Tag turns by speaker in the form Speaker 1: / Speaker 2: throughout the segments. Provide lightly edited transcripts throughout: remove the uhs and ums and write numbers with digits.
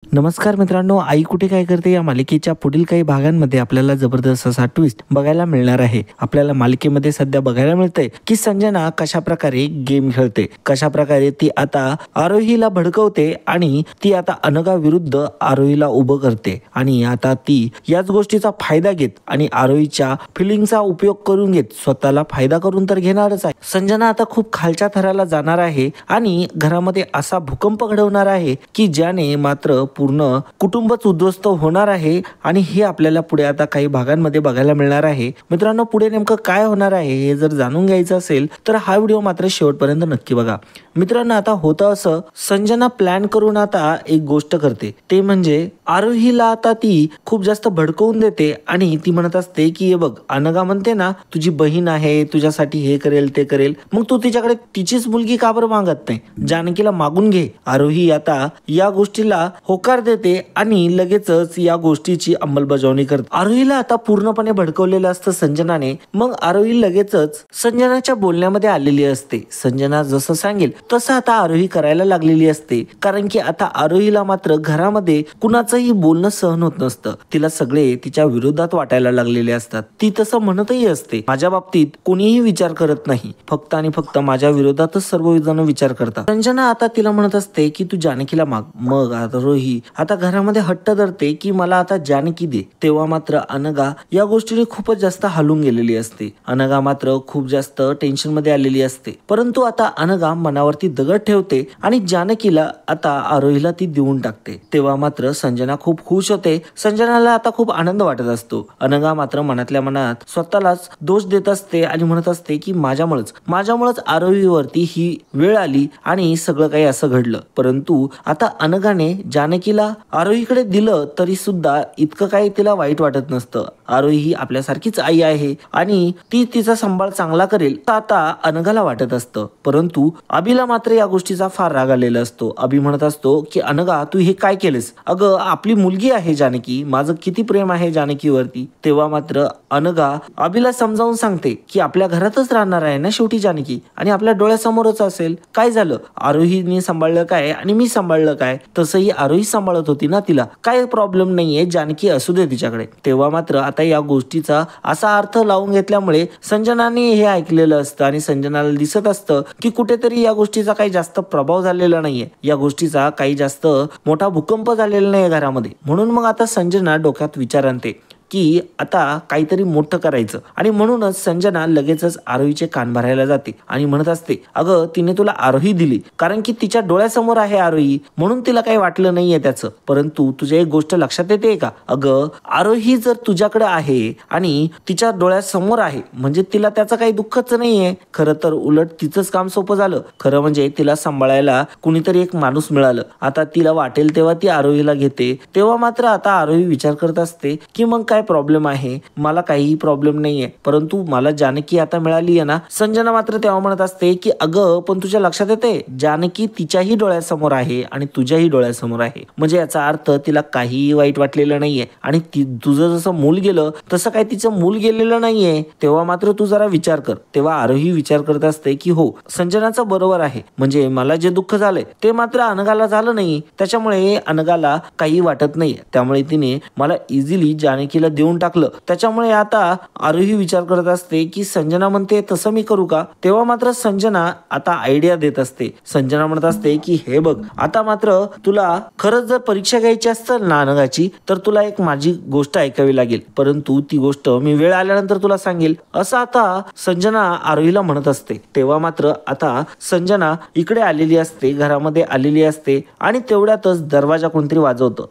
Speaker 1: नमस्कार मित्रांनो, आई कुठे काय करते या मालिकेच्या पुढील काही भागांमध्ये आपल्याला जबरदस्त असा ट्विस्ट बघायला मिळणार आहे. आपल्याला मालिकेमध्ये सध्या बघायला मिळतंय की संजना कशा प्रकारे गेम खेळते, कशा प्रकारे ती आता आरोहीला भडकवते आणि ती आता अनघा विरुद्ध आरोहीला उभं करते आणि आता ती याच गोष्टीचा फायदा घेत आणि आरोहीच्या फिलिंगचा उपयोग करून घेत स्वतःला फायदा करून तर घेणारच आहे. संजना आता खूप खालच्या थराला जाणार आहे आणि घरामध्ये असा भूकंप घडवणार आहे की ज्याने मात्र पूर्ण कुटुंबच उद्ध्वस्त होणार आहे आणि हे आपल्याला पुढे आता काही भागांमध्ये बघायला मिळणार आहे. मित्रांनो, पुढे नेमकं काय होणार आहे हे जर जाणून घ्यायचं असेल तर हा व्हिडिओ मात्र शेवटपर्यंत नक्की बघा. मित्रांनो, आता होतं असं, संजना प्लॅन करून आता एक गोष्ट करते, ते म्हणजे आरोहीला आता ती खूप जास्त भडकवून देते आणि ती म्हणत असते की हे बघ, अनघा म्हणते ना तुझी बहीण आहे, तुझ्यासाठी हे करेल ते करेल, मग तू तिच्याकडे तिचीच मुलगी का बरं मागत नाही, जानकीला मागून घे. आरोही आता या गोष्टीला होकार देते आणि लगेचच या गोष्टीची अंमलबजावणी करते. आरोहीला आता पूर्णपणे भडकवलेलं असतं संजनाने. मग आरोही लगेचच संजनाच्या बोलण्यामध्ये आलेली असते. संजना जसं सांगेल तसं आता आरोही करायला लागलेली असते, कारण की आता आरोहीला मात्र घरामध्ये कुणाचंही बोलणं सहन होत नसतं. तिला सगळे तिच्या विरोधात वाटायला लागलेले असतात. ती तसं म्हणतही असते, माझ्या बाबतीत कोणीही विचार करत नाही, फक्त आणि फक्त माझ्या विरोधातच सर्वजण विचार करतात. संजना आता तिला म्हणत असते की तू जानकीला माग. मग आरोही आता घरामध्ये हट्ट धरते की मला आता जानकी दे. तेव्हा मात्र अनघा या गोष्टीने खूपच जास्त हलून गेलेली असते. अनघा मात्र खूप जास्त टेन्शन मध्ये आलेली असते. परंतु आता अनघा मनावरती दगड ठेवते आणि जानकीला आता आरोहीला ती देऊन टाकते. तेव्हा मात्र संजना खूप खुश होते. संजनाला आता खूप आनंद वाटत असतो. अनघा मात्र मनातल्या मनात स्वतःलाच दोष देत असते आणि म्हणत असते की माझ्यामुळेच आरोहीवरती ही वेळ आली आणि सगळं काही असं घडलं. परंतु आता अनघाने जानकीला आरोहीकडे दिलं तरी सुद्धा इतकं काही तिला वाईट वाटत नसतं. आरोही ही आपल्यासारखीच आई आहे आणि ती तिचा सांभाळ चांगला करेल आता अनघाला वाटत असतं. परंतु अभिला मात्र या गोष्टीचा फार राग आलेला असतो. अभि म्हणत असतो की अनघा, तू हे काय केलेस? अगं, आपली मुलगी आहे जानकी, माझं किती प्रेम आहे जानकीवरती. तेव्हा मात्र अनघा अभिला समजावून सांगते की आपल्या घरातच राहणार आहे ना शेवटी जानकी, आणि आपल्या डोळ्यासमोरच असेल. काय झालं, आरोहीने सांभाळलं काय आणि मी सांभाळलं काय? तसंही आरोही सांभाळत होती ना तिला, काय प्रॉब्लेम नाहीये, जानकी असू दे तिच्याकडे. तेव्हा मात्र आता या गोष्टीचा असा अर्थ लावून घेतल्यामुळे संजनाने हे ऐकलेलं असतं आणि संजनाला दिसत असतं की कुठेतरी या गोष्टीचा काही जास्त प्रभाव झालेला नाहीये, या गोष्टीचा काही जास्त मोठा भूकंप झालेला नाहीये घरामध्ये. म्हणून मग आता संजना डोक्यात विचार आणते की आता काहीतरी मोठं करायचं आणि म्हणूनच संजना लगेचच आरोहीचे कान भरायला जाते आणि म्हणत असते, अगं, तिने तुला आरोही दिली कारण की तिच्या डोळ्यासमोर आहे आरोही, म्हणून तिला काही वाटलं नाहीये त्याचं. परंतु तुझ्या एक गोष्ट लक्षात येते का? अगं, आरोही जर तुझ्याकडे आहे आणि तिच्या डोळ्यासमोर आहे म्हणजे तिला त्याचं काही दुःखच नाहीये. खरं तर उलट तिचंच काम सोपं झालं. खरं म्हणजे तिला सांभाळायला कुणीतरी एक माणूस मिळालं. आता तिला वाटेल तेव्हा ती आरोहीला घेते. तेव्हा मात्र आता आरोही विचार करत असते की मग काय प्रॉब्लेम आहे, मला काहीही प्रॉब्लेम नाहीये, परंतु मला जानकी आता मिळाली आहे ना. संजना मात्र तेव्हा म्हणत असते की अगं, पण तुझ्या लक्षात येते जानकी तिच्याही डोळ्यासमोर आहे आणि तुझ्याही डोळ्यासमोर आहे, म्हणजे याचा अर्थ तिला काहीही वाईट वाटलेलं नाहीये आणि तुझं जसं मूल गेलं तसं काही तिचं मूल गेलेलं नाहीये. तेव्हा मात्र तू जरा विचार कर. तेव्हा आरोही विचार करत असते की हो, संजनाचं बरोबर आहे, म्हणजे मला जे दुःख झालंय ते मात्र अनघाला झालं नाही, त्याच्यामुळे अनघाला काही वाटत नाही, त्यामुळे तिने मला इझिली जानकीला देऊन टाकलं. त्याच्यामुळे आता आरोही विचार करत असते की संजना म्हणते तसं मी करू का? तेव्हा मात्र संजना आता आयडिया देत असते. संजना म्हणत असते की हे बघ, आता मात्र तुला खरंच जर परीक्षा घ्यायची असेल ना अनघाची, तर तुला एक माझी गोष्ट ऐकावी लागेल, परंतु ती गोष्ट मी वेळ आल्यानंतर तुला सांगेल, असं आता संजना आरोहीला म्हणत असते. तेव्हा मात्र आता संजना इकडे आलेली असते, घरामध्ये आलेली असते आणि तेवढ्यातच दरवाजा कोणतरी वाजवतं.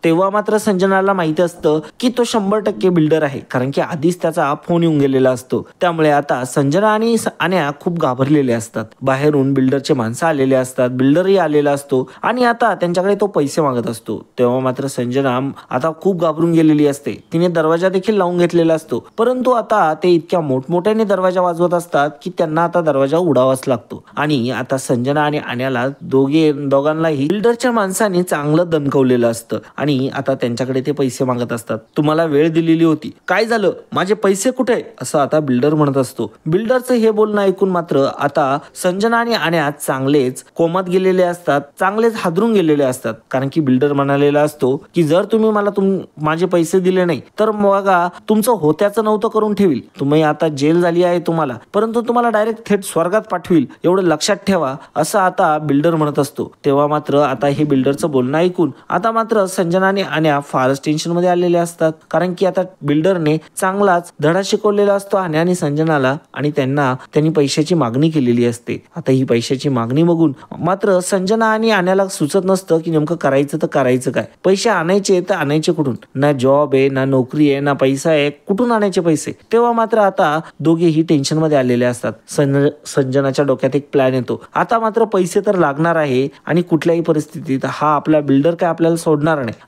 Speaker 1: तेव्हा मात्र संजनाला माहिती असतं की तो 100% बिल्डर आहे, कारण की आधीच त्याचा फोन येऊन गेलेला असतो. त्यामुळे आता संजना आणि आन्या खूप घाबरलेले असतात. बाहेरून बिल्डरचे माणसं आलेले असतात, बिल्डरही आलेला असतो आणि आता त्यांच्याकडे तो पैसे मागत असतो. तेव्हा मात्र संजना आता खूप घाबरून गेलेली असते. तिने दरवाजा देखील लावून घेतलेला असतो, परंतु आता ते इतक्या मोठमोठ्याने दरवाजा वाजवत असतात की त्यांना आता दरवाजा उडावाच लागतो. आणि आता संजना आणि आन्याला दोघांनाही बिल्डरच्या माणसाने चांगलं दणकवलेलं असतं आणि आता त्यांच्याकडे ते पैसे मागत असतात. जातात. तुम्हाला वेळ दिलेली होती, काय झालं, माझे पैसे कुठे, असं आता बिल्डर म्हणत असतो. बिल्डरचं हे बोलणं ऐकून मात्र आता संजना आणि आन्या चांगलेच कोमात गेलेले असतात, चांगलेच हादरून गेलेले असतात. कारण की बिल्डर म्हणालेला असतो की जर तुम्ही मला माझे पैसे दिले नाही तर बघा तुमचं होत्याचं नव्हतं करून ठेवील. तुम्ही आता जेल झाली आहे तुम्हाला, परंतु तुम्हाला डायरेक्ट थेट स्वर्गात पाठवील, एवढं लक्षात ठेवा, असं आता बिल्डर म्हणत असतो. तेव्हा मात्र आता हे बिल्डरचं बोलणं ऐकून आता मात्र संजना आणि आन्या फारच टेन्शन मध्ये आलेले असतात. कारण की आता बिल्डरने चांगलाच धडा शिकवलेला असतो आन्या आणि संजनाला, आणि त्यांनी पैशाची मागणी केलेली असते. आता ही पैशाची मागणी बघून मात्र संजना आणि आन्याला सुचत नसतं की नेमकं करायचं तर करायचं काय. पैसे आणायचे तर आणायचे कुठून, ना जॉब आहे, ना नोकरी आहे, ना पैसा आहे, कुठून आणायचे पैसे. तेव्हा मात्र आता दोघेही टेन्शन मध्ये आलेले असतात. संजनाच्या डोक्यात एक प्लॅन येतो. आता मात्र पैसे तर लागणार आहे आणि कुठल्याही परिस्थितीत हा आपला बिल्डर काय आपल्याला सोडणार नाही.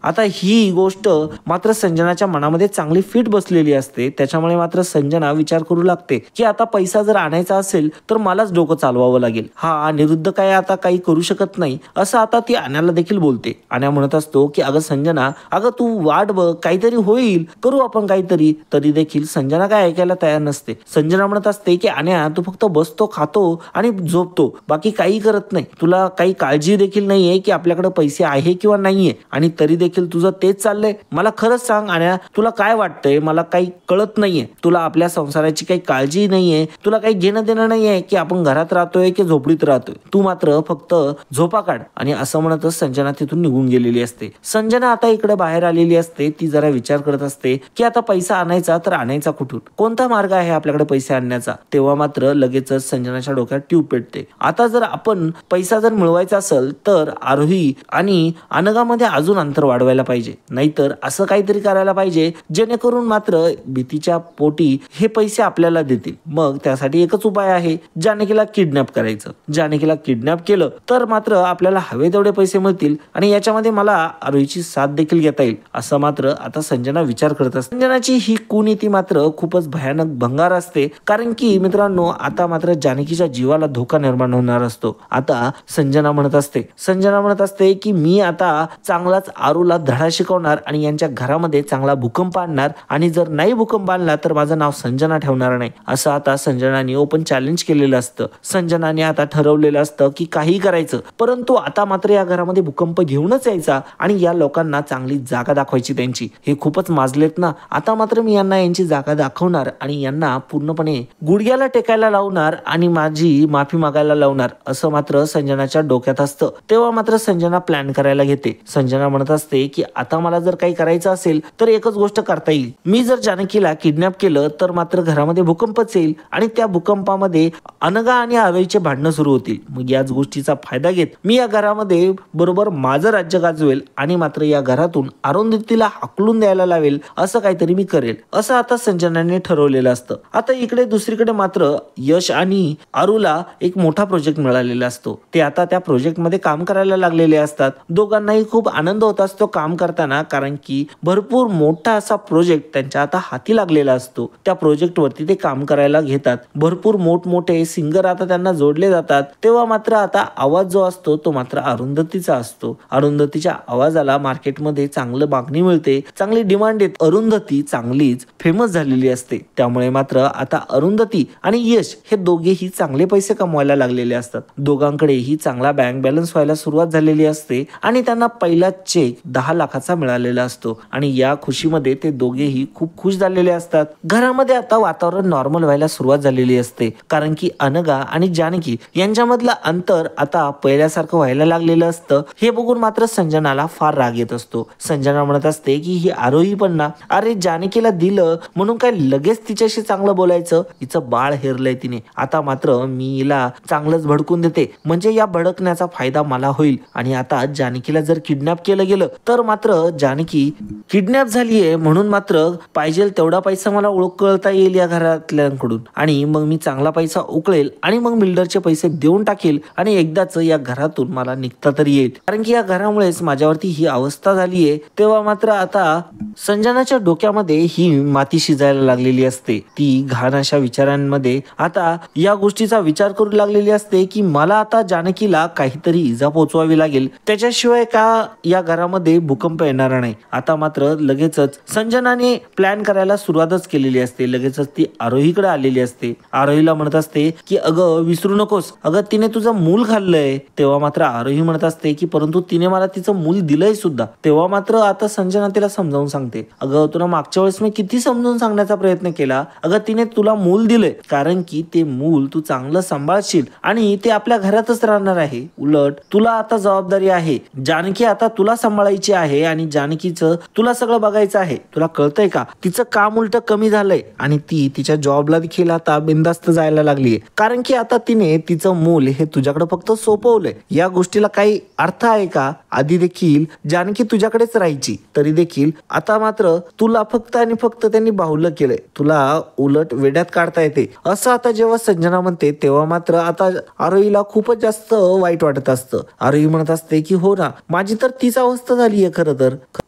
Speaker 1: आता ही गोष्ट मात्र संजनाच्या मनामध्ये चांगली फिट बसलेली असते. त्याच्यामुळे मात्र संजना विचार करू लागते की आता पैसा जर आणायचा असेल तर मलाच डोकं चालवावं लागेल. हा अनिरुद्ध काय आता काही करू शकत नाही, असं आता ती आन्याला देखील बोलते. आन्या म्हणत असतो की अगं संजना, अगं तू वाट बघ, काहीतरी होईल, करू आपण काहीतरी. तरी देखील संजना काय ऐकायला तयार नसते. संजना म्हणत असते की आन्या तू फक्त बसतो, खातो आणि झोपतो, बाकी काही करत नाही. तुला काही काळजी देखील नाहीये की आपल्याकडे पैसे आहे किंवा नाहीये, आणि तरी देखील तुझं तेच चाललंय. मला खरंच सांग आन्या, तुला काय वाटतंय, मला काही कळत नाहीये. तुला आपल्या संसाराची काही काळजी नाहीये, तुला काही घेणं देणं नाहीये की आपण घरात राहतोय की झोपडीत राहतोय. तू मात्र फक्त झोपा काढ. आणि असं म्हणतच संजना तिथून निघून गेलेली असते. संजना आता इकडे बाहेर आलेली असते. ती जरा विचार करत असते की आता पैसा आणायचा तर आणायचा कुठून, कोणता मार्ग आहे आपल्याकडे पैसे आणण्याचा. तेव्हा मात्र लगेचच संजनाच्या डोक्यात ट्यूब पेटते. आता जर आपण पैसा जर मिळवायचा असेल तर आरोही आणि अनघामध्ये अजून अंतर वाढवायला पाहिजे, नाहीतर असं काहीतरी करायला पाहिजे जेणेकरून मात्र भीतीच्या पोटी हे पैसे आपल्याला देतील. मग त्यासाठी एकच उपाय आहे, जानकीला किडनॅप करायचं. जानकीला किडनॅप केलं तर मात्र आपल्याला हवे तेवढे पैसे मिळतील आणि याच्यामध्ये मला आरोहीची साथ देखील घेता येईल, असं मात्र आता संजना विचार करत असते. संजनाची ही कुनीती मात्र खूपच भयानक भंगार असते. कारण की मित्रांनो आता मात्र जानकीच्या जीवाला धोका निर्माण होणार असतो. आता संजना म्हणत असते की मी आता चांगलाच आरूला धडा शिकवणार आणि यांच्या घरामध्ये चांगला भूकंप आणणार, आणि जर नाही भूकंप आणला तर माझं नाव संजना ठेवणार नाही, असं आता संजनाने ओपन चॅलेंज केलेलं असतं. संजनाने आता ठरवलेलं असतं की काही करायचं, परंतु आता मात्र या घरामध्ये भूकंप घेऊनच यायचा आणि या लोकांना चांगली जागा दाखवायची त्यांची. हे खूपच माजलेत ना, आता मात्र मी यांना यांची जागा दाखवणार आणि यांना पूर्णपणे गुडघ्याला टेकायला लावणार आणि माझी माफी मागायला लावणार, असं मात्र संजनाच्या डोक्यात असतं. तेव्हा मात्र संजना प्लॅन करायला घेते. संजना म्हणत असते की आता मला जर काही करायचं असेल तर एकच गोष्ट करता येईल. मी जर जानकीला किडनॅप केलं तर मात्र घरामध्ये भूकंपच येईल आणि त्या भूकंपामध्ये अनघा आणि आरोहीचे भांडणं सुरू होतील. मग याच गोष्टीचा फायदा घेत मी या घरामध्ये बरोबर माझं राज्य गाजवेल आणि मात्र या घरातून अरुंधतीला हाकलून द्यायला लावेल, असं काहीतरी मी करेल, असं आता संजनाने ठरवलेलं असतं. आता इकडे दुसरीकडे मात्र यश आणि आरूला एक मोठा प्रोजेक्ट मिळालेला असतो. ते आता त्या प्रोजेक्ट मध्ये काम करायला लागलेले असतात. दोघांनाही खूप आनंद होत असतो काम करताना, कारण की भरपूर मोठा असा प्रोजेक्ट त्यांच्या आता हाती लागलेला असतो. त्या प्रोजेक्ट वरती ते काम करायला घेतात. भरपूर मोठमोठे सिंगर आता त्यांना जोडले जातात. तेव्हा मात्र आता आवाज जो असतो तो मात्र अरुंधतीचा असतो. अरुंधतीच्या आवाजाला मार्केटमध्ये चांगलं मागणी मिळते, चांगली डिमांड येते. अरुंधती चांगलीच फेमस झालेली असते. त्यामुळे मात्र आता अरुंधती आणि यश हे दोघेही चांगले पैसे कमवायला लागलेले असतात. दोघांकडेही चांगला बँक बॅलन्स व्हायला सुरुवात झालेली असते आणि त्यांना पहिला चेक 10 लाखाचा मिळालेला असतो आणि या खुशीमध्ये ते दोघेही खूप खुश झालेले असतात. घरामध्ये आता वातावरण नॉर्मल व्हायला सुरुवात झालेली असते, कारण की अनघा आणि जानकी यांच्यामधलं अंतर आता पहिल्यासारखं व्हायला लागलेलं असतं. हे बघून मात्र संजनाला फार राग येत असतो. संजना म्हणत असते की ही आरोही पण ना, अरे जानकीला दिलं म्हणून काय लगेच तिच्याशी चांगलं बोलायचं, हिचं बाळ हेरलंय तिने. आता मात्र मी हिला चांगलंच भडकून देते, म्हणजे या भडकण्याचा फायदा मला होईल. आणि आता जानकीला जर किडनॅप केलं गेलं तर मात्र जानकी किडनॅप झालीये म्हणून मात्र पाहिजे तेवढा पैसा मला उकळता येईल या घरातल्यांकडून, आणि मग मी चांगला पैसा उकळेल आणि मग बिल्डरचे पैसे देऊन टाकेल आणि एकदाच या घरातून मला निघता तरी येईल, कारण की या घरामुळेच माझ्यावरती ही अवस्था झालीये. तेव्हा मात्र आता संजनाच्या डोक्यामध्ये ही माती शिजायला लागलेली असते. ती घाण अशा विचारांमध्ये आता या गोष्टीचा विचार करू लागलेली असते की मला आता जानकीला काहीतरी इजा पोचवावी लागेल, त्याच्याशिवाय का या घरामध्ये भूकंप येणार नाही. आता मात्र लगेचच संजनाने प्लॅन करायला सुरुवातच केलेली असते. लगेचच ती आरोहीकडे आलेली असते. आरोहीला म्हणत असते की अगं विसरू नकोस, अगं तिने तुझं मूल खाल्लंय. तेव्हा मात्र आरोही म्हणत असते की परंतु तिने मला तिचं मूल दिलंय सुद्धा. तेव्हा मात्र आता संजना तिला समजावून सांगते, अगं तुला मागच्या वेळेस मी किती समजून सांगण्याचा प्रयत्न केला, अगं तिने तुला मूल दिलंय कारण की ते मूल तू चांगलं सांभाळशील आणि ते आपल्या घरातच राहणार आहे. उलट तुला आता जबाबदारी आहे, जानकी आता तुला सांभाळायची आहे आणि जानकीचं तुला सगळं बघायचं आहे. तुला कळतंय का, तिचं काम उलट कमी झालंय आणि ती तिच्या जॉबला देखील आता बिंदास्त जायला लागलीये कारण की आता तिने तिचं मूल हे तुझ्याकडे फक्त सोपवलंय. या गोष्टीला काही अर्थ आहे का? आधी देखील जानकी तुझ्याकडेच राहायची, तरी देखील आता मात्र तुला फक्त आणि फक्त त्यांनी बाहुलं केलंय, तुला उलट वेड्यात काढता येते. असं आता जेव्हा संजना म्हणते तेव्हा मात्र आता आरोहीला खूपच जास्त वाईट वाटत असतं. आरोही म्हणत असते की हो ना, माझी तर तीच अवस्था झालीये.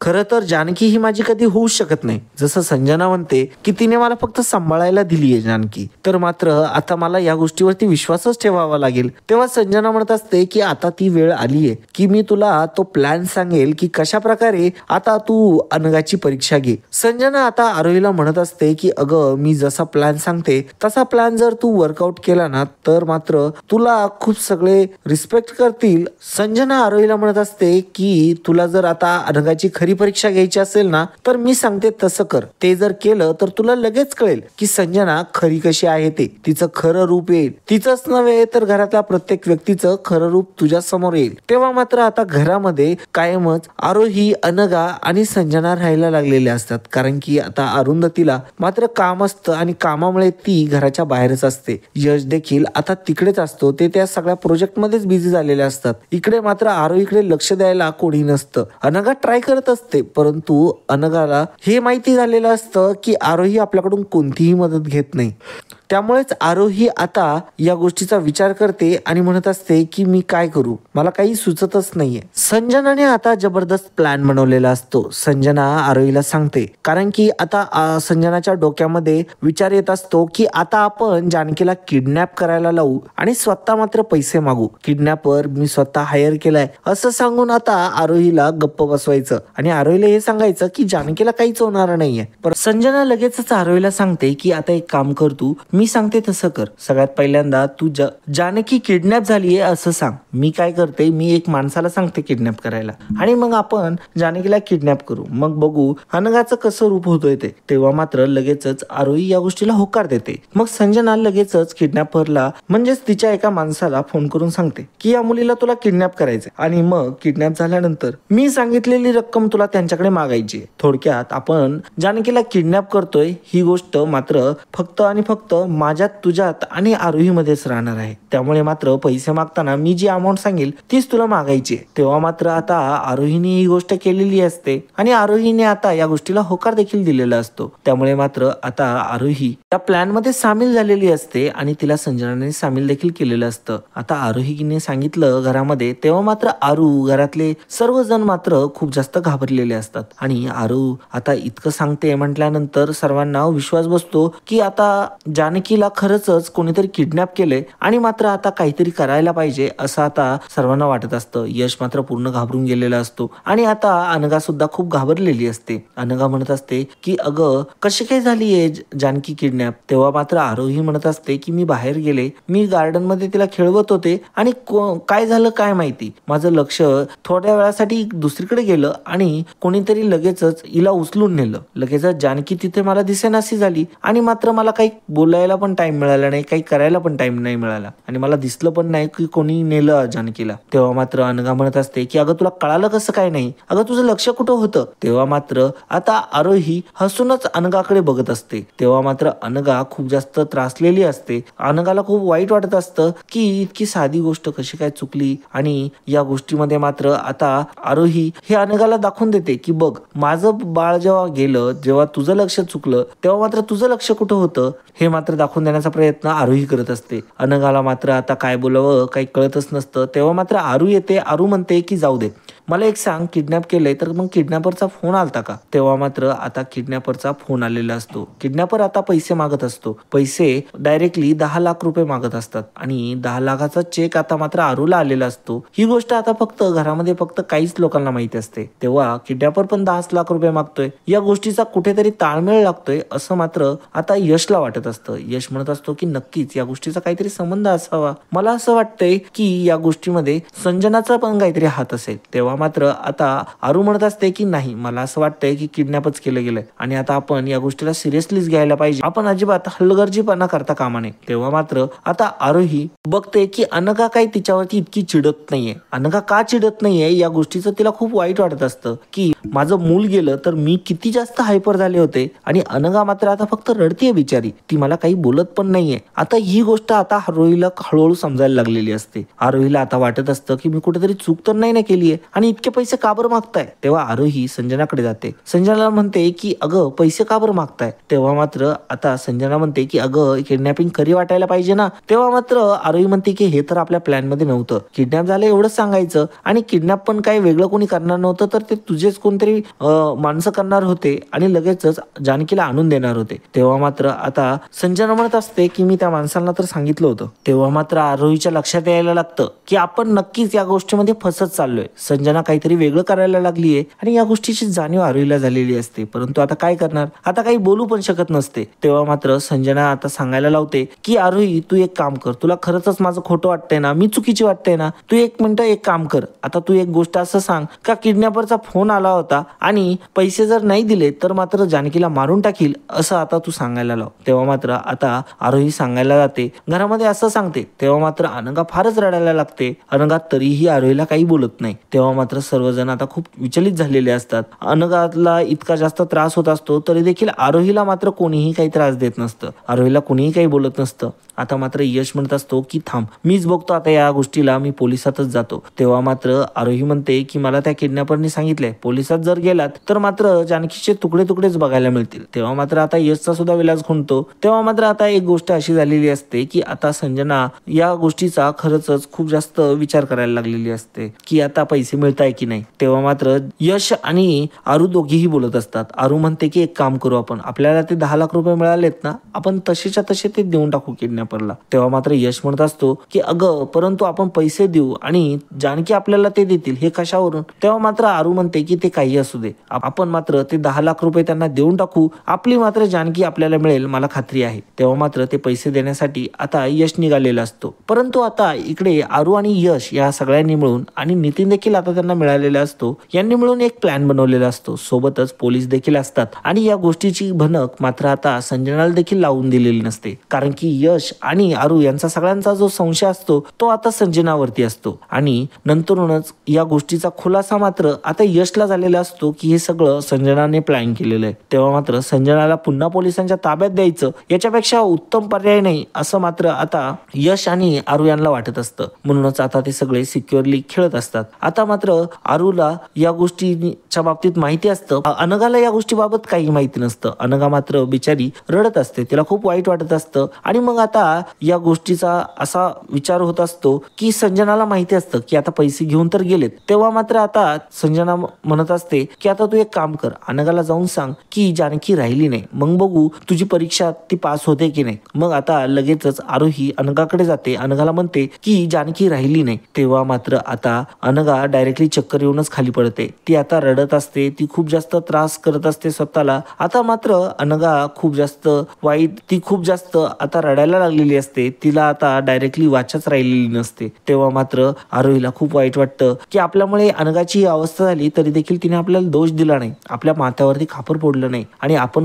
Speaker 1: खरं तर जानकी ही माझी कधी होऊ शकत नाही. जसं संजना म्हणते की तिने मला फक्त सांभाळायला दिलीये जानकी, तर मात्र आता मला या गोष्टीवरती विश्वासच ठेवावा लागेल. तेव्हा संजना म्हणत असते की आता ती वेळ आलीये की मी तुला तो प्लॅन सांगेल की कशा प्रकारे आता तू अनघाची परीक्षा घे. संजना आता आरोहीला म्हणत असते की अगं मी जसा प्लॅन सांगते तसा प्लॅन जर तू वर्कआउट केला ना तर मात्र तुला खूप सगळे रिस्पेक्ट करतील. संजना आरोहीला म्हणत असते की तुला जर आता अनघाची खरी परीक्षा घ्यायची असेल ना तर मी सांगते तसं कर. ते जर केलं तर तुला लगेच कळेल की संजना खरी कशी आहे ते. तिचं खरं रूप येईल. तिचंच नव्हे तर घरातल्या प्रत्येक व्यक्तीचं खरं रूप तुझ्या समोर येईल. तेव्हा मात्र आता घरामध्ये कायमच आरोही, अनघा आणि संजना राहायला लागलेले असतात कारण की आता अरुंधतीला मात्र काम असतं आणि कामामुळे ती घराच्या बाहेरच असते. यश देखील आता तिकडेच असतो. ते त्या सगळ्या प्रोजेक्ट मध्येच बिझी झालेले असतात. इकडे मात्र आरोहीकडे लक्ष द्यायला कोणी नसतं. अनघा ट्राय करत असते परंतु अनघाला हे माहिती झालेलं असतं की आरोही आपल्याकडून कोणतीही मदत घेत नाही. त्यामुळेच आरोही आता या गोष्टीचा विचार करते आणि म्हणत असते की मी काय करू, मला काही सुचतच नाहीये. संजनाने आता जबरदस्त प्लॅन बनवलेला असतो. संजना आरोहीला सांगते कारण की आता संजनाच्या डोक्यामध्ये विचार येत असतो की आता आपण जानकीला किडनॅप करायला लावू आणि स्वतः मात्र पैसे मागू. किडनॅपर मी स्वतः हायर केलाय असं सांगून आता आरोहीला गप्प बसवायचं आणि आरोहीला हे सांगायचं की जानकीला काहीच होणार नाहीये. पण संजना लगेचच आरोहीला सांगते की आता एक काम कर, तू मी सांगते तसं कर. सगळ्यात पहिल्यांदा तू जानकी किडनॅप झालीये असं सांग. मी काय करते, मी एक माणसाला सांगते किडनॅप करायला आणि मग आपण जानकीला किडनॅप करू. मग बघू अनघाचं कसं रूप होतोय ते. तेव्हा मात्र लगेचच आरोही या गोष्टीला होकार देते. मग संजना लगेचच किडनॅपरला म्हणजेच तिच्या एका माणसाला फोन करून सांगते की या मुलीला तुला किडनॅप करायचंय आणि मग किडनॅप झाल्यानंतर मी सांगितलेली रक्कम तुला त्यांच्याकडे मागायची. थोडक्यात आपण जानकीला किडनॅप करतोय ही गोष्ट मात्र फक्त आणि फक्त माझ्यात, तुझ्यात आणि आरोहीमध्येच राहणार आहे. त्यामुळे मात्र पैसे मागताना मी जी अमाऊंट सांगेल तीच तुला मागायची. तेव्हा मात्र आता आरोहीने ही गोष्ट केलेली असते आणि आरोहीने आता या गोष्टीला होकार देखील दिलेला असतो. त्यामुळे मात्र आता आरोही त्या प्लॅन मध्ये सामील झालेली असते आणि तिला संजनाने सामील देखील केलेलं असतं. आता आरोहीने सांगितलं घरामध्ये तेव्हा मात्र आरू, घरातले सर्वजण मात्र खूप जास्त घाबरलेले असतात आणि आरू आता इतकं सांगते म्हटल्यानंतर सर्वांना विश्वास बसतो की आता जानकीला खरंच कोणीतरी किडनॅप केलंय आणि मात्र आता काहीतरी करायला पाहिजे असं आता सर्वांना वाटत असतं. यश मात्र पूर्ण घाबरून गेलेला असतो आणि आता अनघा सुद्धा खूप घाबरलेली असते. अनघा म्हणत असते की अगं कशी काय झालीये जानकी किडनॅप. तेव्हा मात्र आरोही म्हणत असते की मी बाहेर गेले, मी गार्डन मध्ये तिला खेळवत होते आणि काय झालं काय माहिती, माझं लक्ष थोड्या वेळासाठी दुसरीकडे गेलं आणि कोणीतरी लगेचच हिला उचलून नेलं. लगेचच जानकी तिथे मला दिसेनाशी झाली आणि मात्र मला काही बोलायला पण टाइम मिळाला नाही, काही करायला पण टाइम नाही मिळाला आणि मला दिसलं पण नाही की कोणी नेलं जानकीला. तेव्हा मात्र अनघा म्हणत असते की अगं तुला कळालं कसं काय नाही, अगं तुझं लक्ष कुठं होतं. तेव्हा मात्र आता आरोही हसूनच अनघाकडे बघत असते. तेव्हा मात्र अनघा खूप जास्त त्रासलेली असते. अनघाला खूप वाईट वाटत असतं की इतकी साधी गोष्ट कशी काय चुकली आणि या गोष्टीमध्ये मात्र आता आरोही हे अनघाला दाखवून देते की बघ माझं बाळ जेव्हा गेलं, जेव्हा तुझं लक्ष चुकलं तेव्हा मात्र तुझं लक्ष कुठं होतं हे मात्र दाखवून देण्याचा प्रयत्न आरोही करत असते. अनघाला मात्र आता काय बोलावं काही कळतच नसतं. तेव्हा मात्र आरू येते. आरू म्हणते की जाऊ दे, मला एक सांग, किडनॅप केलंय तर मग किडनॅपरचा फोन आलता का? तेव्हा मात्र आता किडनॅपरचा फोन आलेला असतो. किडनॅपर आता पैसे मागत असतो. पैसे डायरेक्टली 10 लाख रुपये मागत असतात आणि 10 लाखाचा चेक आता मात्र आरूला आलेला असतो. ही गोष्ट आता फक्त घरामध्ये फक्त काहीच लोकांना माहिती असते. तेव्हा किडनॅपर पण 10 लाख रुपये मागतोय. या गोष्टीचा कुठेतरी ताळमेळ लागतोय असं मात्र आता यशला वाटत असतं. यश म्हणत असतो की नक्कीच या गोष्टीचा काहीतरी संबंध असावा. मला असं वाटतंय की या गोष्टीमध्ये संजनाचा पण काहीतरी हात असेल. तेव्हा मात्र आता आरू म्हणत असते की नाही, मला असं वाटतंय की किडनॅपच केलं गेलंय आणि आता आपण या गोष्टीला सिरियसलीच घ्यायला पाहिजे. आपण अजिबात हलगर्जीपणा करता कामा नये. तेव्हा मात्र आता आरूही बघते की अनघा काही तिच्यावरती इतकी चिडत नाहीये. अनघा का चिडत नाहीये या गोष्टीचं तिला खूप वाईट वाटत असतं की माझं मूल गेलं तर मी किती जास्त हायपर झाले होते आणि अनघा मात्र आता फक्त रडतीये बिचारी. ती मला काही बोलत पण नाहीये. आता ही गोष्ट आता आरोहीला हळूहळू समजायला लागलेली असते. आरोहीला आता वाटत असतं की मी कुठेतरी चूक तर नाही ना केलीये आणि इतके पैसे का बरं मागताय. तेव्हा आरोही संजनाकडे जाते. संजनाला म्हणते की अगं पैसे का बरं मागताय. तेव्हा मात्र आता संजना म्हणते की अगं किडनॅपिंग खरी वाटायला पाहिजे ना. तेव्हा मात्र आरोही म्हणते की हे तर आपल्या प्लॅन मध्ये नव्हतं. किडनॅप झालं एवढंच सांगायचं आणि किडनॅप पण काही वेगळं कोणी करणार नव्हतं तर ते तुझेच कोणतरी माणसं करणार होते आणि लगेचच जानकीला आणून देणार होते. तेव्हा मात्र आता संजना म्हणत असते की मी त्या माणसांना तर सांगितलं होतं. तेव्हा मात्र आरोहीच्या लक्षात यायला लागतं की आपण नक्कीच या गोष्टीमध्ये फसत चाललोय. संजना काहीतरी वेगळं करायला लागलीये आणि या गोष्टीची जाणीव आरोहीला झालेली असते. परंतु आता काय करणार, आता काही बोलू पण शकत नसते. तेव्हा मात्र संजना आता सांगायला लावते की आरोही तू एक काम कर, तुला खरंच माझं खोटं वाटतंय ना, मी चुकीची वाटतंय ना, तू 1 मिनिट एक काम कर. आता तू एक गोष्ट असं सांग का किडनॅपरचा फोन आला होता आणि पैसे जर नाही दिले तर मात्र जानकीला मारून टाकील असं आता तू सांगायला लाव. तेव्हा मात्र आता आरोही सांगायला जाते, घरामध्ये असं सांगते. तेव्हा मात्र अनघा फारच रडायला लागते. अनघा तरीही आरोहीला काही बोलत नाही. तेव्हा मात्र सर्वजण आता खूप विचलित झालेले असतात. अनघाला इतका जास्त त्रास होत असतो तरी देखील आरोहीला मात्र कोणीही काही त्रास देत नसतं. आरोहीला कोणीही काही बोलत नसतं. आता मात्र यश म्हणत असतो की थांब, मीच बघतो आता या गोष्टीला, मी पोलिसातच जातो. तेव्हा मात्र आरोही म्हणते की मला त्या किडनॅपरने सांगितलंय पोलिसात जर गेलात तर मात्र जानकीचे तुकडे तुकडेच बघायला मिळतील. तेव्हा मात्र आता यशचा सुद्धा विलास खुंटतो. तेव्हा मात्र आता एक गोष्ट अशी झालेली असते की आता संजना या गोष्टीचा खरंच खूप जास्त विचार करायला लागलेली असते की आता पैसे मिळताय की नाही. तेव्हा मात्र यश आणि आरू दोघीही बोलत असतात. आरू म्हणते की एक काम करू आपण, आपल्याला ते 10 लाख रुपये मिळालेत ना, आपण तसेच्या तसे ते देऊन टाकू किडनॅपरला. तेव्हा मात्र यश म्हणत असतो की अगं परंतु आपण पैसे देऊ आणि जानकी आपल्याला ते देतील हे कशावरून. तेव्हा मात्र आरू म्हणते की ते काही असू दे, आपण मात्र ते 10 लाख रुपये त्यांना देऊन टाकू, आपली मात्र जानकी आपल्याला मिळेल मला खात्री आहे. तेव्हा मात्र ते पैसे देण्यासाठी आता यश निघालेला असतो. परंतु आता इकडे आरू आणि यश या सगळ्यांनी मिळून आणि नितीन देखील आता त्यांना मिळालेला असतो, यांनी मिळून एक प्लॅन बनवलेला असतो. सोबतच पोलीस देखील असतात आणि या गोष्टीची भनक मात्र आता संजनाला देखील लावून दिलेली नसते. कारण की यश आणि आरू यांचा सगळ्यांचा जो संशय असतो तो आता संजनावरती असतो आणि नंतरूनच या गोष्टीचा खुलासा मात्र आता यशला झालेला असतो की हे सगळं संजनाने प्लॅन केलेलं आहे. तेव्हा मात्र संजनाला पुन्हा पोलिसांच्या ताब्यात द्यायचं याच्यापेक्षा उत्तम पर्याय नाही असं मात्र आता यश आणि आरू यांना वाटत असतं. म्हणूनच आता ते सगळे सिक्युअरली खेळत असतात. आता मात्र आरूला या गोष्टीच्या बाबतीत माहिती असतं, अनघाला या गोष्टीबाबत काही माहिती नसतं. अनघा मात्र बिचारी रडत असते, तिला खूप वाईट वाटत असतं आणि मग आता या गोष्टीचा असा विचार होत असतो की संजनाला माहिती असतं की आता पैसे घेऊन तर गेलेत. तेव्हा मात्र आता संजना म्हणत असते की आता तू एक काम कर, अनघाला जाऊन सांग की जानकी राहिली नाही, मग बघू तुझी परीक्षा ती पास होते की नाही. मग आता लगेचच आरोही अनघाकडे जाते. अनघाला म्हणते की जानकी राहिली नाही. तेव्हा मात्र आता अनघा डायरेक्टली चक्कर येऊनच खाली पडते. ती आता रडत असते, ती खूप जास्त त्रास करत असते स्वतःला. आता मात्र अनघा खूप जास्त वाईट, ती खूप जास्त आता रडायला लागलेली असते. तिला आता डायरेक्टली वाचाच राहिलेली नसते. तेव्हा मात्र आरोहीला खूप वाईट वाटतं की आपल्यामुळे अनघाची ही अवस्था झाली तरी देखील तिने आपल्याला दोष दिला नाही, आपल्या माथ्यावरती खापर फोडलं नाही आणि आपण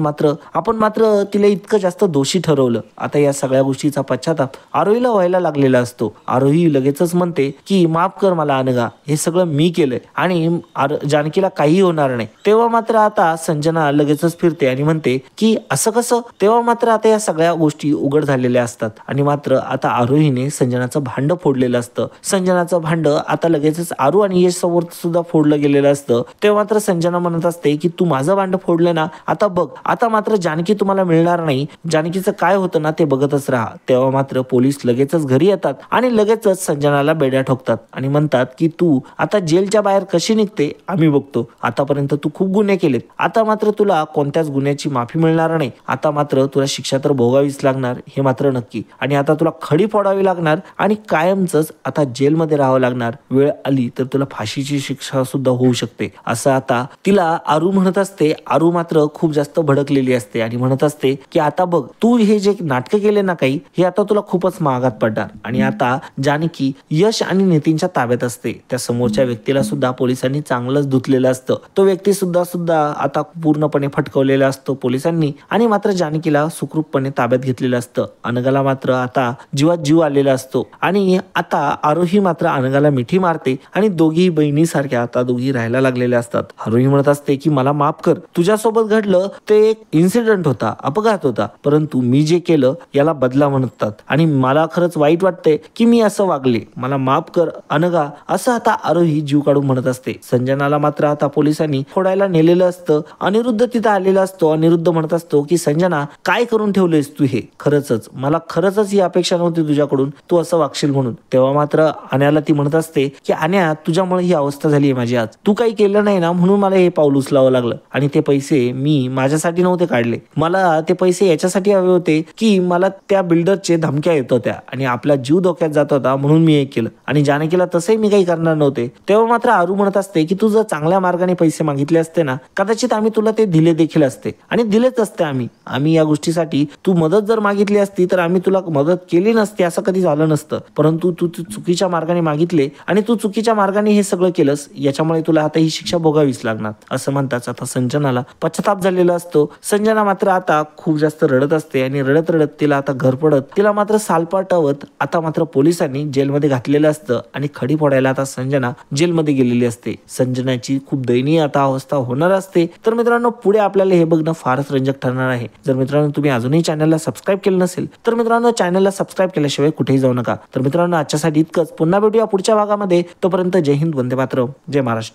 Speaker 1: मात्र तिला इतकं जास्त दोषी ठरवलं. आता या सगळ्या गोष्टीचा पश्चाताप आरोहीला व्हायला लागलेला असतो. आरोही लगेचच म्हणते की माफ कर मला अनघा, हे सगळं मी केलंय आणि जानकीला काही काही होणार नाही. तेव्हा मात्र आता संजना लगेचच फिरते आणि म्हणते की असं कसं. तेव्हा मात्र आता या सगळ्या गोष्टी उघड झालेल्या असतात आणि मात्र आता आरोहीने संजनाचं भांड फोडलेलं असतं. संजनाचं भांड आता लगेचच आरू आणि यश समोर सुद्धा फोडलं गेलेलं असतं. तेव्हा मात्र संजना म्हणत असते की तू माझं भांड फोडलं ना, आता बघ, आता मात्र जानकी तुम्हाला मिळणार नाही. जानकीचं काय होतं ना ते बघतच राहा. तेव्हा मात्र पोलीस लगेचच घरी येतात आणि लगेचच संजनाला बेड्या ठोकतात आणि म्हणतात की तू आता जेलच्या बाहेर कशी निघते आम्ही बघतो. आतापर्यंत तू खूप गुन्हे केलेत, आता मात्र तुला कोणत्याच गुन्ह्याची माफी मिळणार नाही. आता मात्र तुला शिक्षा तर भोगावीच लागणार हे मात्र नक्की. आणि आता तुला खडी फोडावी लागणार आणि कायमच आता जेलमध्ये राहावं लागणार. वेळ आली तर तुला फाशीची शिक्षा सुद्धा होऊ शकते असं आता तिला आरू म्हणत असते. आरू मात्र खूप जास्त भडकलेली असते आणि म्हणत असते की आता बघ, तू हे जे नाटकं केले ना काही, हे आता तुला खूपच महागात पडणार. आणि आता जानकी यश आणि नितीनच्या ताब्यात असते. त्या समोरच्या व्यक्तीला सुद्धा पोलिसांनी चांगलंच धुतलेलं असतं. तो व्यक्ती सुद्धा आता पूर्णपणे फटकवलेला असतो पोलिसांनी आणि मात्र जानकीला सुखरूपपणे ताब्यात घेतलेलं असतं. अनघाला मात्र आता जीवात जीव आलेला असतो आणि आता आरोही मात्र अनघाला मिठी मारते आणि दोघी बहिणीसारख्या आता दोघी राहायला लागलेल्या असतात. आरोही म्हणत असते की मला माफ कर, तुझ्यासोबत घडलं ते एक इन्सिडेंट होता, अपघात होता, परंतु मी जे केलं याला बदला म्हणतात आणि मला खरंच वाईट वाटतंय की मी असं वागले, मला माफ कर अनघा, असं आता आरोही जीव काढून म्हणत असते. संजनाला मात्र आता पोलिसांनी फोडायला नेलेलं असतं. अनिरुद्ध तिथं आलेला असतो. अनिरुद्ध म्हणत असतो की संजना काय करून ठेवलेस तू हे, खरंच मला खरंच ही अपेक्षा नव्हती तुझ्याकडून तू असं वागशील म्हणून. तेव्हा मात्र आण्याला ती म्हणत असते की आण्या, तुझ्यामुळे ही अवस्था झाली आहे माझी आज, तू काही केलं नाही ना म्हणून मला हे पाऊल उचलावं लागलं. आणि ते पैसे मी माझ्यासाठी नव्हते काढले, मला ते पैसे याच्यासाठी हवे होते की मला त्या बिल्डरचे धमक्या येत होत्या आणि आपला जीव धोक्यात जात होता म्हणून मी हे केलं आणि जानकीला तसंही मी काही करणार नव्हते. तेव्हा मात्र आरू म्हणत असते की तू जर चांगल्या मार्गाने पैसे मागितले असते ना, कदाचित आम्ही तुला ते दिले देखील असते आणि दिलेच असते. आम्ही या गोष्टीसाठी तू मदत जर मागितली असती तर आम्ही तुला मदत केली नसती, असं कधी झालं नसतं. परंतु तू चुकीच्या मार्गाने मागितले आणि तू चुकीच्या मार्गाने हे सगळं केलंस, याच्यामुळे तुला आता ही शिक्षा भोगावीच लागणार असं म्हणताच आता संजनाला पश्चाताप झालेला असतो. संजना मात्र आता खूप जास्त रडत असते आणि रडत रडत तिला आता घर पडत तिला मात्र सालपाटवत आता मात्र पोलिसांनी जेलमध्ये घातलेलं असतं आणि खडी फोडायला आता संजना जेलमध्ये गेलेली असते. संजनाची खूप दयनीय आता अवस्था होणार असते. तर मित्रांनो, पुढे आपल्याला हे बघणं फारच रंजक ठरणार आहे. जर मित्रांनो तुम्ही अजूनही चॅनलला सबस्क्राईब केलं नसेल तर मित्रांनो चॅनलला सबस्क्राईब केल्याशिवाय कुठेही जाऊ नका. तर मित्रांनो आजच्यासाठी इतकंच. पुन्हा भेटूया पुढच्या भागामध्ये. तोपर्यंत जय हिंद, वंदे मातरम, जय महाराष्ट्र.